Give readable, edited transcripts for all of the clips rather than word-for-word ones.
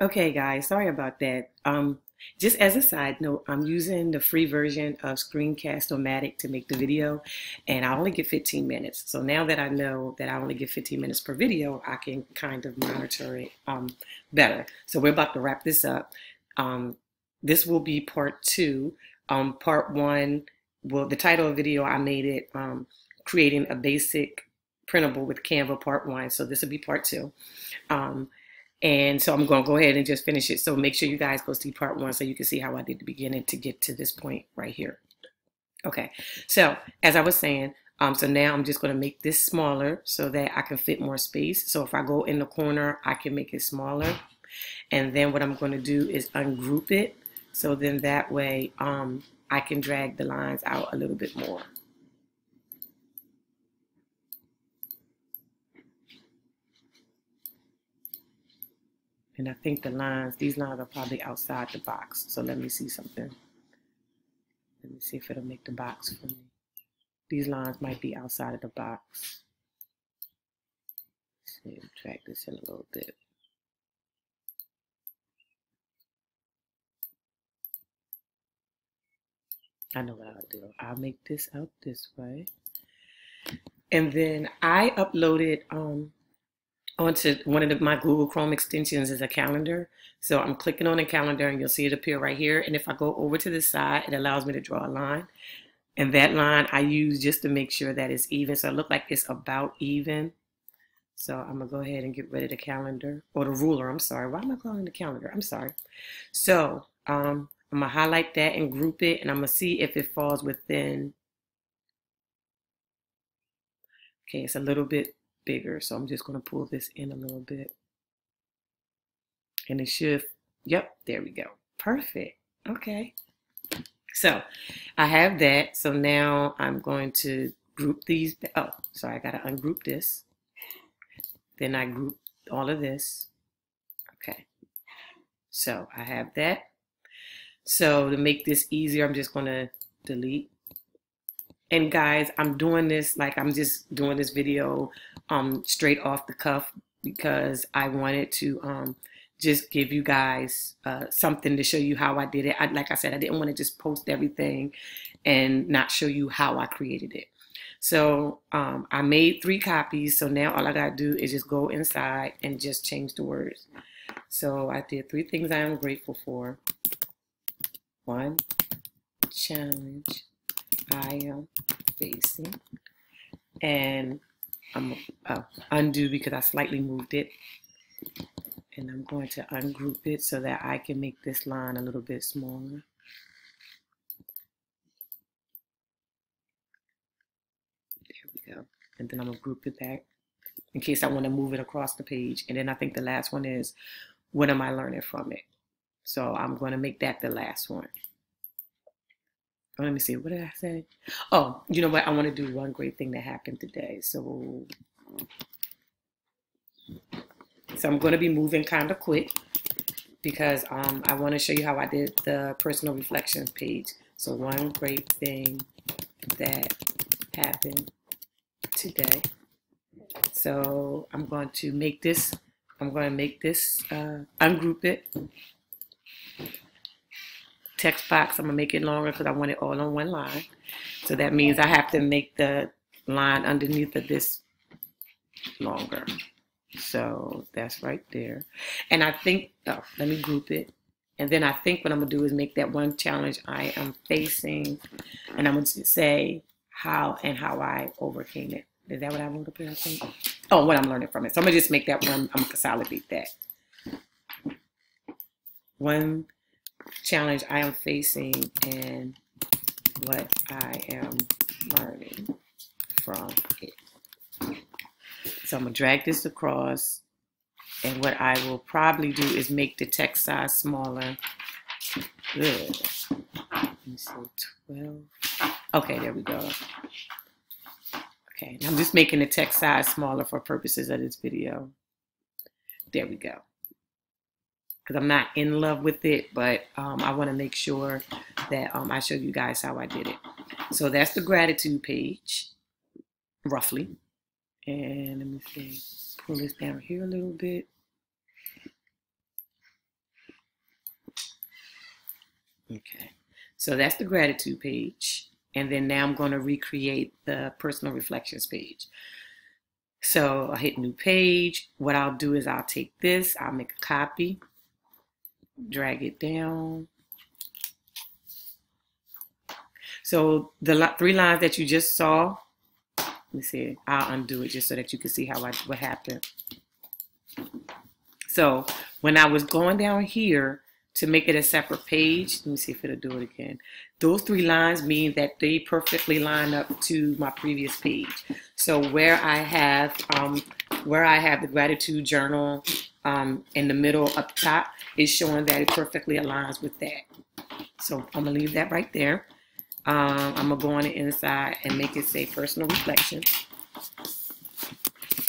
Okay, guys, sorry about that. Just as a side note, I'm using the free version of Screencast-O-Matic to make the video, and I only get 15 minutes. So now that I know that I only get 15 minutes per video, I can kind of monitor it better. So we're about to wrap this up. Um, this will be part two. Part one, well, the title of the video, I made it creating a basic printable with Canva part one. So this will be part two. Um, and so I'm going to go ahead and just finish it. So make sure you guys go see part one so you can see how I did the beginning to get to this point right here. Okay, so as I was saying, so now I'm just going to make this smaller so that I can fit more space. So if I go in the corner, I can make it smaller. And then what I'm going to do is ungroup it. So then that way I can drag the lines out a little bit more. And I think these lines are probably outside the box. So let me see something. Let me see if it'll make the box for me. These lines might be outside of the box. Let's see, drag this in a little bit. I know what I'll do. I'll make this out this way. And then I uploaded onto one of my Google Chrome extensions as a calendar. So I'm clicking on a calendar and you'll see it appear right here. And if I go over to the side, it allows me to draw a line. And that line I use just to make sure that it's even. So it looks like it's about even. So I'm going to go ahead and get rid of the calendar, or the ruler, I'm sorry. Why am I calling it the calendar? I'm sorry. So I'm going to highlight that and group it, and I'm going to see if it falls within. Okay, it's a little bit bigger, so I'm just going to pull this in a little bit. And it should, yep, there we go. Perfect. Okay. So I have that. So now I'm going to group these. Oh, sorry, I got to ungroup this. Then I group all of this. Okay. So I have that. So to make this easier, I'm just going to delete. And guys, I'm doing this like I'm just doing this video straight off the cuff because I wanted to just give you guys something to show you how I did it. Like I said, I didn't want to just post everything and not show you how I created it. So I made 3 copies. So now all I got to do is just go inside and just change the words. So I did 3 things I am grateful for. 1 challenge I am facing. And I'm undo because I slightly moved it. And I'm going to ungroup it so that I can make this line a little bit smaller. There we go. And then I'm going to group it back in case I want to move it across the page. And then I think the last one is, what am I learning from it? So I'm going to make that the last one. Oh, let me see. What did I say? Oh, you know what? I want to do one great thing that happened today. So I'm going to be moving kind of quick because I want to show you how I did the personal reflections page. So one great thing that happened today. So I'm going to make this, ungroup it. Text box, I'm going to make it longer because I want it all on one line. So that means I have to make the line underneath of this longer. So that's right there. And I think, oh, let me group it. And then I think what I'm going to do is make that one challenge I am facing. And I'm going to say how I overcame it. Is that what I wrote up here, I think? Oh, what I'm learning from it. So I'm going to just make that one, I'm going to consolidate that. One challenge I am facing and what I am learning from it. So I'm going to drag this across, and what I will probably do is make the text size smaller. Good. Let me see, 12. Okay, there we go. Okay, and I'm just making the text size smaller for purposes of this video. There we go. Because I'm not in love with it, but I want to make sure that I show you guys how I did it. So that's the gratitude page, roughly. And let me see, pull this down here a little bit. Okay, so that's the gratitude page. And then now I'm going to recreate the personal reflections page. So I hit new page. What I'll do is I'll take this, I'll make a copy, drag it down. So the 3 lines that you just saw, let me see, I'll undo it just so that you can see what happened. So when I was going down here to make it a separate page, let me see if it'll do it again. Those 3 lines mean that they perfectly line up to my previous page. So where I have the gratitude journal in the middle up top is showing that it perfectly aligns with that. So I'm gonna leave that right there. I'm gonna go on the inside and make it say personal reflections.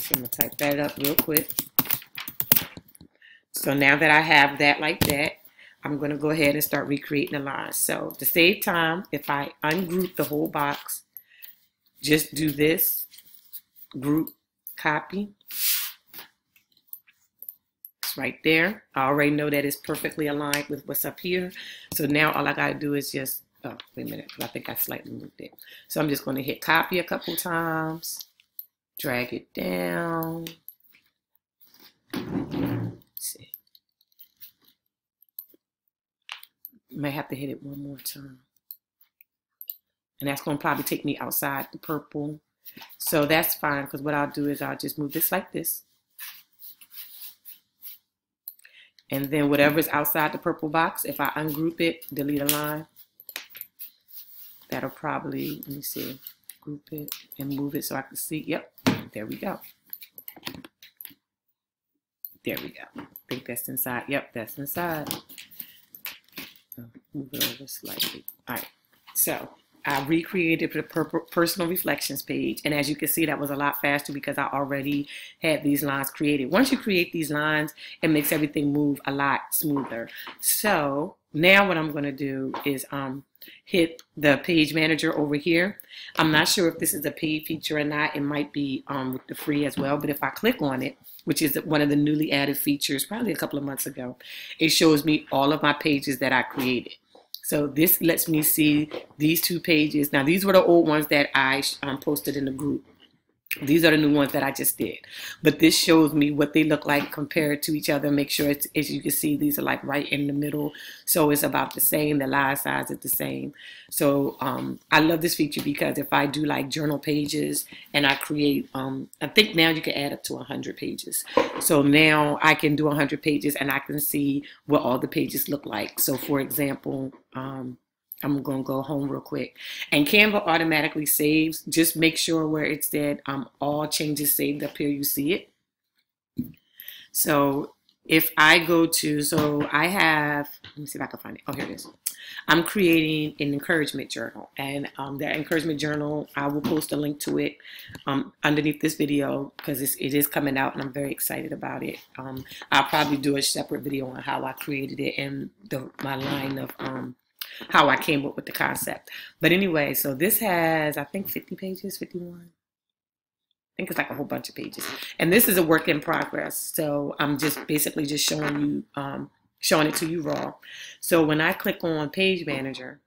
So I'm gonna type that up real quick. So now that I have that like that, I'm going to go ahead and start recreating the lines. So to save time, if I ungroup the whole box, just do this, group, copy. It's right there. I already know that it's perfectly aligned with what's up here. So now all I got to do is just, oh, wait a minute, I think I slightly moved it. So I'm just going to hit copy a couple times, drag it down. See. May have to hit it one more time. And that's going to probably take me outside the purple. So that's fine, because what I'll do is I'll just move this like this. And then whatever's outside the purple box, if I ungroup it, delete a line, that'll probably, let me see, group it and move it so I can see. Yep, there we go. There we go. I think that's inside. Yep, that's inside. Move it over slightly. All right. So I recreated the personal reflections page. And as you can see, that was a lot faster because I already had these lines created. Once you create these lines, it makes everything move a lot smoother. So now what I'm going to do is hit the page manager over here. I'm not sure if this is a paid feature or not. It might be with the free as well. But if I click on it, which is one of the newly added features probably a couple of months ago, it shows me all of my pages that I created. So this lets me see these 2 pages. Now, these were the old ones that I posted in the group. These are the new ones that I just did. But this shows me what they look like compared to each other. Make sure it's, as you can see, these are like right in the middle. So it's about the same. The line size is the same. So I love this feature because if I do like journal pages and I create, I think now you can add up to 100 pages. So now I can do 100 pages and I can see what all the pages look like. So for example, I'm going to go home real quick. And Canva automatically saves. Just make sure where it said all changes saved up here, you see it. So if I go to, so I have, let me see if I can find it. Oh, here it is. I'm creating an encouragement journal. And that encouragement journal, I will post a link to it underneath this video because it is coming out and I'm very excited about it. I'll probably do a separate video on how I created it and my line of how I came up with the concept. But anyway, so this has, I think 50 pages, 51. I think it's like a whole bunch of pages. And this is a work in progress. So I'm just basically just showing you, showing it to you raw. So when I click on Page Manager,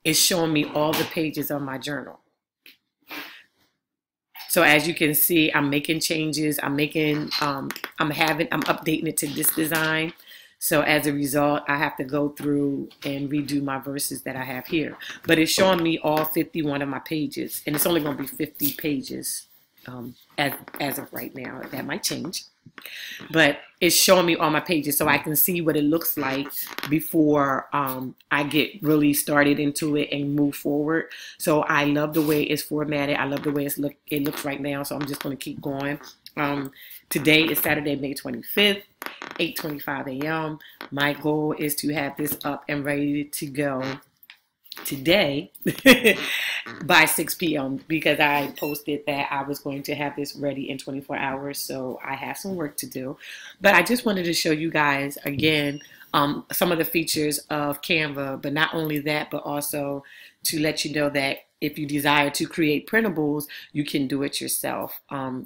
it's showing me all the pages of my journal. So as you can see, I'm making changes. I'm updating it to this design. So as a result, I have to go through and redo my verses that I have here. But it's showing me all 51 of my pages. And it's only going to be 50 pages as of right now. That might change. But it's showing me all my pages so I can see what it looks like before I get really started into it and move forward. So I love the way it's formatted. I love the way it looks right now. So I'm just going to keep going. Today is Saturday, May 25th, 8:25 a.m. My goal is to have this up and ready to go today by 6 p.m. because I posted that I was going to have this ready in 24 hours. So I have some work to do. But I just wanted to show you guys, again, some of the features of Canva. But not only that, but also to let you know that if you desire to create printables, you can do it yourself.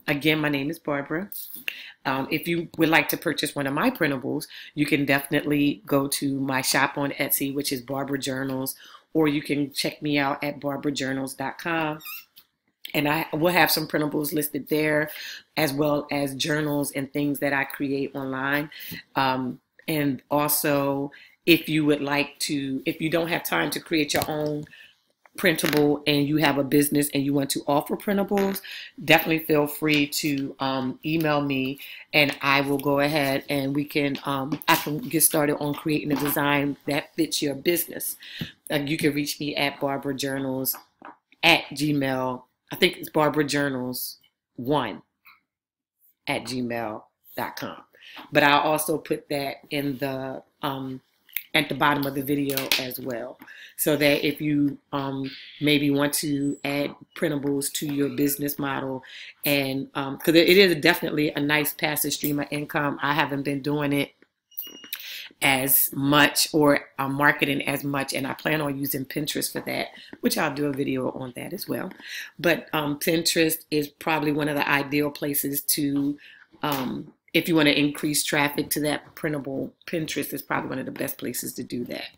Again, my name is Barbara. If you would like to purchase one of my printables, you can definitely go to my shop on Etsy, which is Barbara Journals, or you can check me out at barbarajournals.com. And I will have some printables listed there, as well as journals and things that I create online. And also, if you would like to, if you don't have time to create your own printable and you have a business and you want to offer printables, definitely feel free to email me, and I will go ahead and we can I can get started on creating a design that fits your business. You can reach me at barbarajournals at gmail. I think it's barbarajournals1@gmail.com. But I'll also put that in the at the bottom of the video as well, so that if you maybe want to add printables to your business model, and because it is definitely a nice passive stream of income. I haven't been doing it as much or marketing as much, and I plan on using Pinterest for that, which I'll do a video on that as well. But Pinterest is probably one of the ideal places to if you want to increase traffic to that printable. Pinterest is probably one of the best places to do that.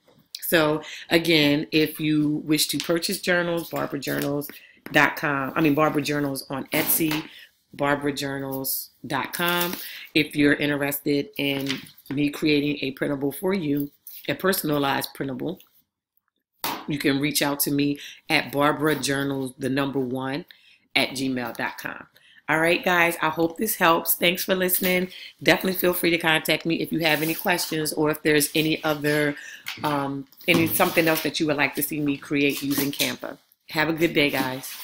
So again, if you wish to purchase journals, barbarajournals.com. I mean, Barbara Journals on Etsy, barbarajournals.com. If you're interested in me creating a printable for you, a personalized printable, you can reach out to me at barbarajournals1@gmail.com. All right, guys, I hope this helps. Thanks for listening. Definitely feel free to contact me if you have any questions, or if there's any other, something else that you would like to see me create using Canva. Have a good day, guys.